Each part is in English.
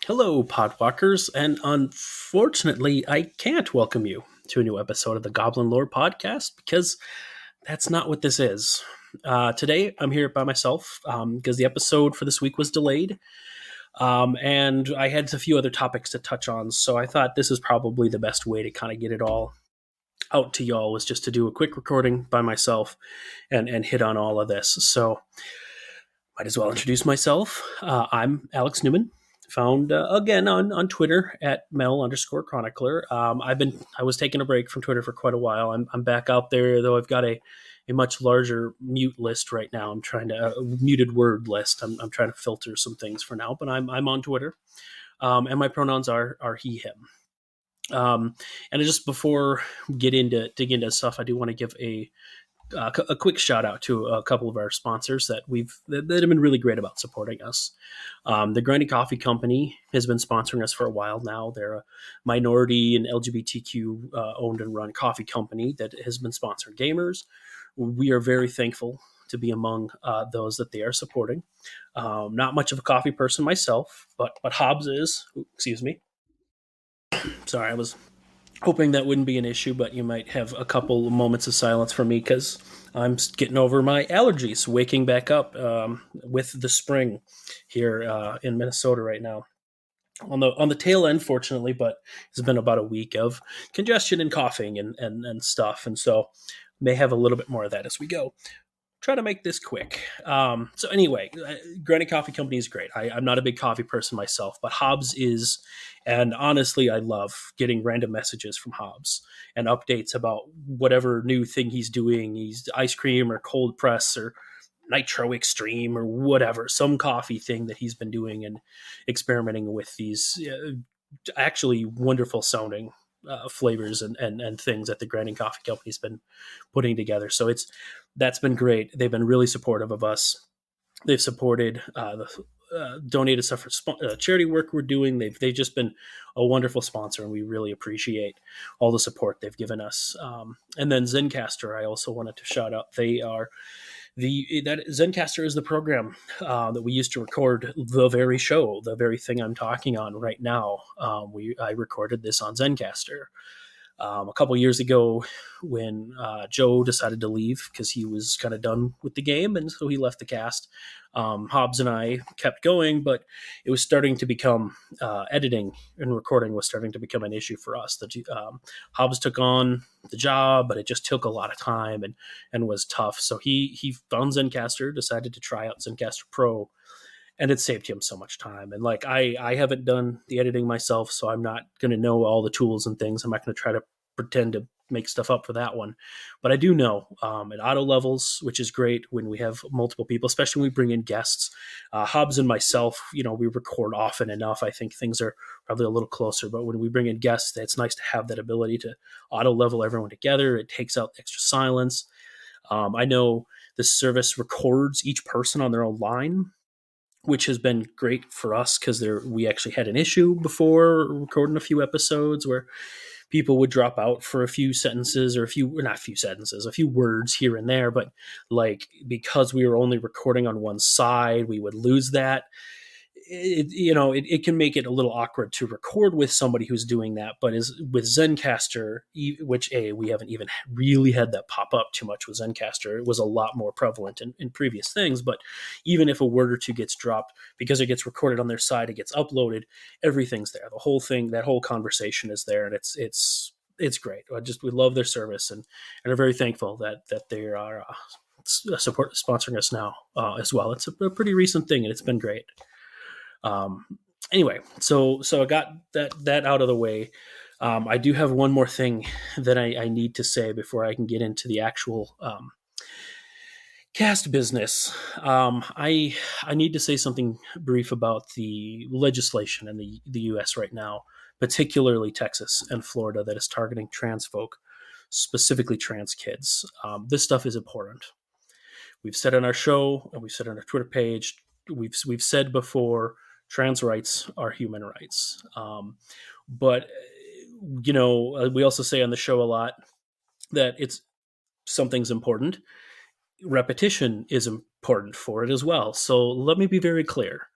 Hello, Podwalkers, and unfortunately, I can't welcome you to a new episode of the Goblin Lore Podcast because that's not what this is. Today, I'm here by myself because the episode for this week was delayed, and I had a few other topics to touch on, so I thought this is probably the best way to kind of get it all out to y'all was just to do a quick recording by myself and hit on all of this. So, might as well introduce myself. I'm Alex Newman, found again on Twitter at Mel_Chronicler. I was taking a break from Twitter for quite a while. I'm back out there, though I've got a much larger mute list right now. I'm trying to muted word list. I'm trying to filter some things for now, but I'm on Twitter, and my pronouns are he him. And just before we dig into stuff, I do want to give a quick shout out to a couple of our sponsors that have been really great about supporting us. The Grinding Coffee Company has been sponsoring us for a while now. They're a minority and LGBTQ owned and run coffee company that has been sponsoring gamers. We are very thankful to be among those that they are supporting. Not much of a coffee person myself, but Hobbs is. Excuse me. Sorry, I was hoping that wouldn't be an issue, but you might have a couple of moments of silence for me because I'm getting over my allergies, waking back up with the spring here in Minnesota right now. On the tail end, fortunately, but it's been about a week of congestion and coughing and stuff, and so may have a little bit more of that as we go. Try to make this quick. So anyway, Grinding Coffee Company is great. I'm not a big coffee person myself, but Hobbs is, and honestly, I love getting random messages from Hobbs and updates about whatever new thing he's doing. He's ice cream or cold press or nitro extreme or whatever, some coffee thing that he's been doing and experimenting with these actually wonderful sounding flavors and things that the Grinding Coffee Company's been putting together. So that's been great. They've been really supportive of us. They've supported donated stuff for charity work we're doing. They've just been a wonderful sponsor, and we really appreciate all the support they've given us. And then Zencastr, I also wanted to shout out. They are that Zencastr is the program that we used to record the very show, the very thing I'm talking on right now. I recorded this on Zencastr a couple years ago when Joe decided to leave because he was kind of done with the game, and so he left the cast. Hobbs and I kept going, but it was starting to become editing and recording was starting to become an issue for us. Hobbs took on the job, but it just took a lot of time and was tough. So he found Zencastr, decided to try out Zencastr Pro, and it saved him so much time. And like I haven't done the editing myself, so I'm not going to know all the tools and things. I'm not going to try to pretend to make stuff up for that one. But I do know at auto levels, which is great when we have multiple people, especially when we bring in guests. Hobbs and myself, we record often enough. I think things are probably a little closer. But when we bring in guests, it's nice to have that ability to auto level everyone together. It takes out extra silence. I know this service records each person on their own line, which has been great for us because we actually had an issue before recording a few episodes where people would drop out for a few sentences or a few words here and there. But like, because we were only recording on one side, we would lose that. It can make it a little awkward to record with somebody who's doing that. But with Zencastr, which we haven't even really had that pop up too much with Zencastr. It was a lot more prevalent in previous things. But even if a word or two gets dropped, because it gets recorded on their side, it gets uploaded, everything's there. The whole thing, that whole conversation is there, and it's great. We love their service and are very thankful that they are sponsoring us now as well. It's a pretty recent thing, and it's been great. Anyway, so I got that out of the way. I do have one more thing that I need to say before I can get into the actual cast business. I need to say something brief about the legislation in the U.S. right now, particularly Texas and Florida, that is targeting trans folk, specifically trans kids. This stuff is important. We've said on our show, and we've said on our Twitter page, we've said before, trans rights are human rights. But we also say on the show a lot that something's important. Repetition is important for it as well. So let me be very clear.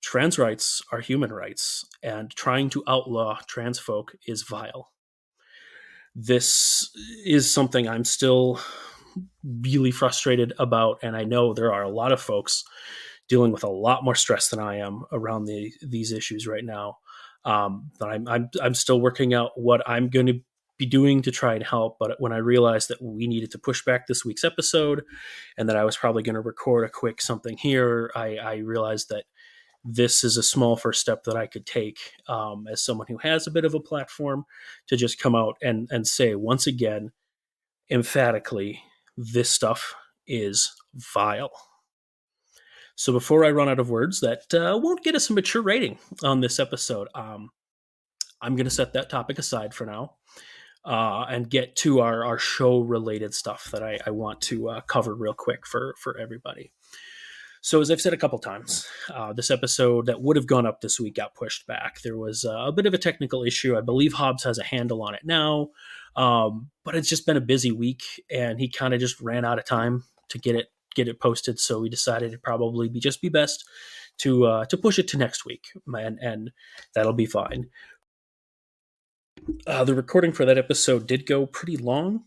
trans rights are human rights, and trying to outlaw trans folk is vile. This is something I'm still really frustrated about, and I know there are a lot of folks dealing with a lot more stress than I am around these issues right now. But I'm still working out what I'm going to be doing to try and help. But when I realized that we needed to push back this week's episode, and that I was probably going to record a quick something here, I realized that this is a small first step that I could take, as someone who has a bit of a platform, to just come out and say once again, emphatically, this stuff is vile. So before I run out of words that won't get us a mature rating on this episode, I'm going to set that topic aside for now, and get to our show-related stuff that I want to cover real quick for everybody. So as I've said a couple times, this episode that would have gone up this week got pushed back. There was a bit of a technical issue. I believe Hobbs has a handle on it now, but it's just been a busy week, and he kind of just ran out of time to get it posted. So we decided it'd probably be best to push it to next week, and that'll be fine. The recording for that episode did go pretty long.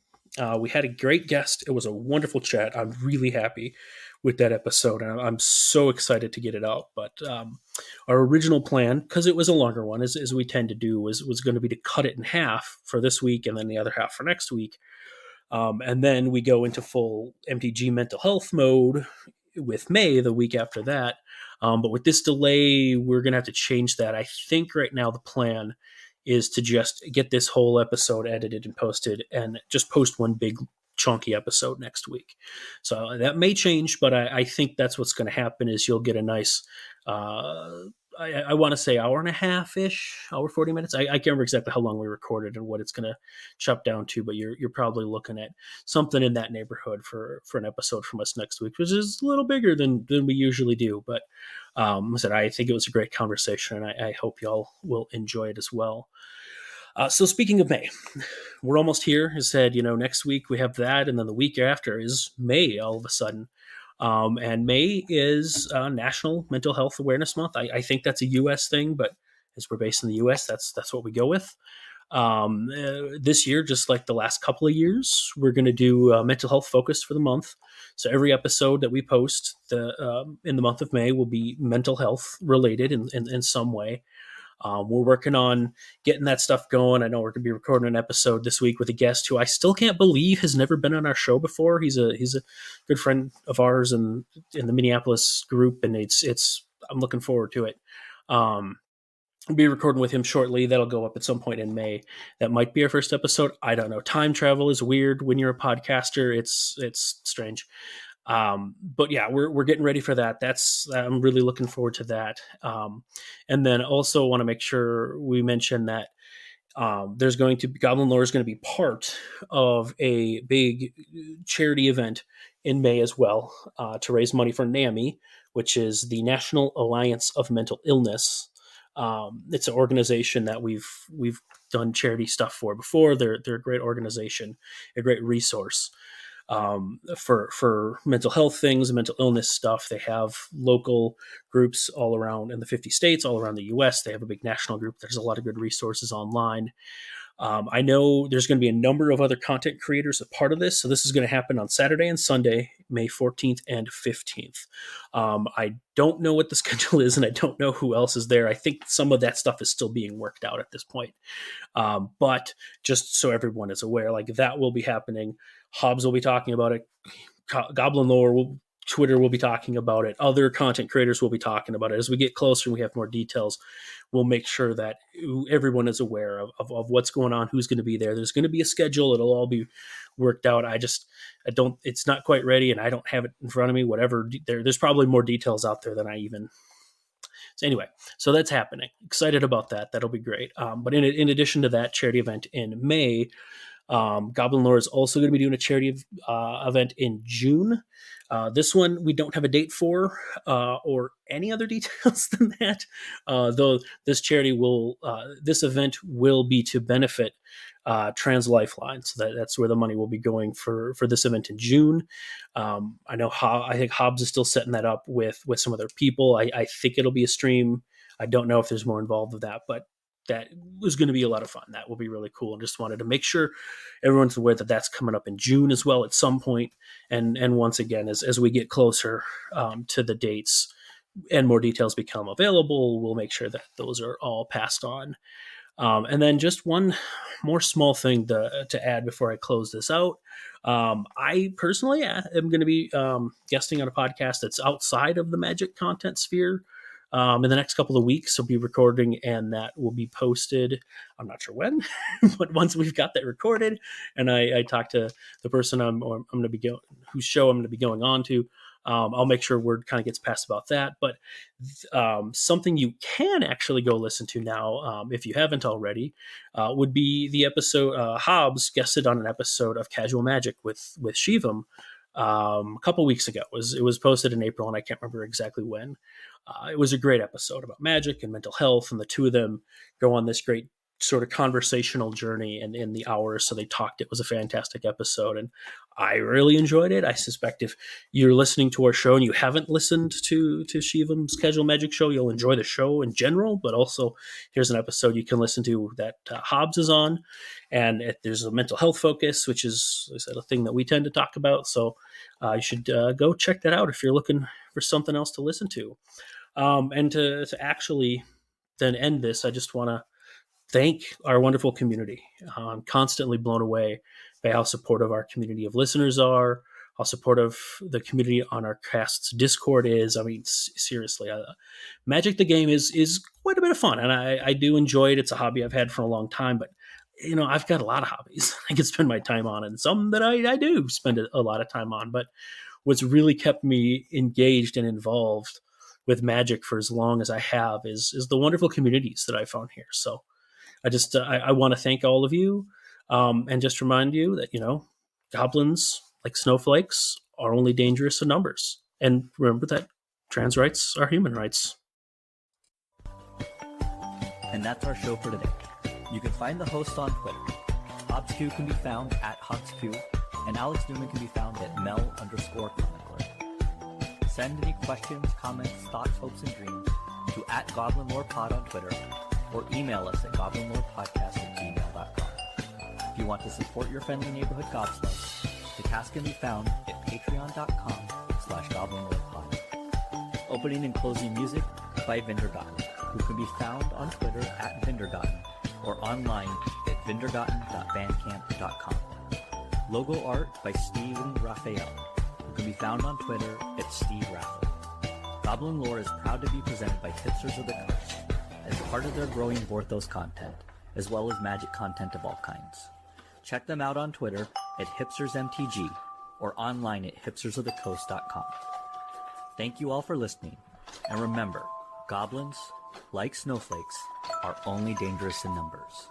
We had a great guest. It was a wonderful chat. I'm really happy with that episode, and I'm so excited to get it out. But our original plan, because it was a longer one, as we tend to do, was going to be to cut it in half for this week and then the other half for next week. And then we go into full MTG mental health mode with May the week after that. But with this delay, we're going to have to change that. I think right now the plan is to just get this whole episode edited and posted, and just post one big chunky episode next week. So that may change, but I think that's what's going to happen. Is you'll get a nice, I want to say hour and a half-ish, hour 40 minutes. I can't remember exactly how long we recorded and what it's going to chop down to, but you're probably looking at something in that neighborhood for an episode from us next week, which is a little bigger than we usually do. But I think it was a great conversation, and I hope y'all will enjoy it as well. So speaking of May, we're almost here. I said, next week we have that, and then the week after is May all of a sudden. And May is National Mental Health Awareness Month. I think that's a U.S. thing, but as we're based in the U.S., that's what we go with. This year, just like the last couple of years, we're going to do mental health focus for the month. So every episode that we post in the month of May will be mental health related in some way. We're working on getting that stuff going. I know we're going to be recording an episode this week with a guest who I still can't believe has never been on our show before. He's a good friend of ours in the Minneapolis group, and I'm looking forward to it. We'll be recording with him shortly. That'll go up at some point in May. That might be our first episode. I don't know. Time travel is weird when you're a podcaster. It's strange. But yeah, we're getting ready for that. I'm really looking forward to that. And then also want to make sure we mention that there's going to be Goblin Lore is going to be part of a big charity event in May as well, to raise money for NAMI, which is the National Alliance of Mental Illness. It's an organization that we've done charity stuff for before. They're a great organization, a great resource. For mental health things, mental illness stuff. They have local groups all around in the 50 states, all around the U.S. They have a big national group. There's a lot of good resources online. I know there's going to be a number of other content creators a part of this. So this is going to happen on Saturday and Sunday, May 14th and 15th. I don't know what the schedule is, and I don't know who else is there. I think some of that stuff is still being worked out at this point. But just so everyone is aware, like that will be happening. Hobbs will be talking about it. Goblin Lore Twitter will be talking about it. Other content creators will be talking about it. As we get closer and we have more details, we'll make sure that everyone is aware of what's going on, who's going to be there. There's going to be a schedule. It'll all be worked out. It's not quite ready, and I don't have it in front of me. Whatever, there's probably more details out there than I even. So anyway, so that's happening. Excited about that. That'll be great. But in addition to that charity event in May, Goblin Lore is also going to be doing a charity event in June. This one we don't have a date for, or any other details than that. Though this event will be to benefit Trans Lifeline. So that's where the money will be going for this event in June. I know I think Hobbs is still setting that up with some other people. I think it'll be a stream. I don't know if there's more involved with that, but that was going to be a lot of fun. That will be really cool. And just wanted to make sure everyone's aware that that's coming up in June as well at some point. And once again, as we get closer to the dates and more details become available, we'll make sure that those are all passed on. And then just one more small thing to add before I close this out. I personally am going to be guesting on a podcast that's outside of the Magic content sphere. In the next couple of weeks, I'll be recording, and that will be posted. I'm not sure when, but once we've got that recorded, and I talk to the person I'm going to be whose show I'm going to be going on to, I'll make sure word kind of gets passed about that. But something you can actually go listen to now, if you haven't already, would be the episode. Hobbs guested on an episode of Casual Magic with Shivam a couple weeks ago. It was posted in April, and I can't remember exactly when. It was a great episode about magic and mental health, and the two of them go on this great sort of conversational journey in the hours. So they talked. It was a fantastic episode, and I really enjoyed it. I suspect if you're listening to our show and you haven't listened to Shivam's Casual Magic show, you'll enjoy the show in general, but also here's an episode you can listen to that Hobbs is on, and there's a mental health focus, which is, like I said, a thing that we tend to talk about. So you should go check that out if you're looking for something else to listen to. And to actually then end this, I just want to thank our wonderful community. I'm constantly blown away by how supportive our community of listeners are, how supportive the community on our cast's Discord is. I mean, seriously, Magic the Game is quite a bit of fun, and I do enjoy it. It's a hobby I've had for a long time, but I've got a lot of hobbies I can spend my time on, and some that I do spend a lot of time on. But what's really kept me engaged and involved with Magic for as long as I have is the wonderful communities that I found here. So I want to thank all of you, and just remind you that, goblins, like snowflakes, are only dangerous in numbers. And remember that trans rights are human rights. And that's our show for today. You can find the host on Twitter. HobbsQ can be found at HobbsQ, and Alex Newman can be found at Mel_chronicler. Send any questions, comments, thoughts, hopes, and dreams to @Goblin Lore Pod on Twitter, or email us at goblinlorepodcast@gmail.com. If you want to support your friendly neighborhood gobslugs, the cast can be found at patreon.com/goblinlorepod. Opening and closing music by Vindergotten, who can be found on Twitter at Vindergotten or online at vindergotten.bandcamp.com. Logo art by Steven Raphael, who can be found on Twitter at Steve Raffle. Goblin Lore is proud to be presented by Hipsters of the Coast as part of their growing Vorthos content, as well as Magic content of all kinds. Check them out on Twitter at HipstersMTG or online at hipstersofthecoast.com. Thank you all for listening, and remember, goblins, like snowflakes, are only dangerous in numbers.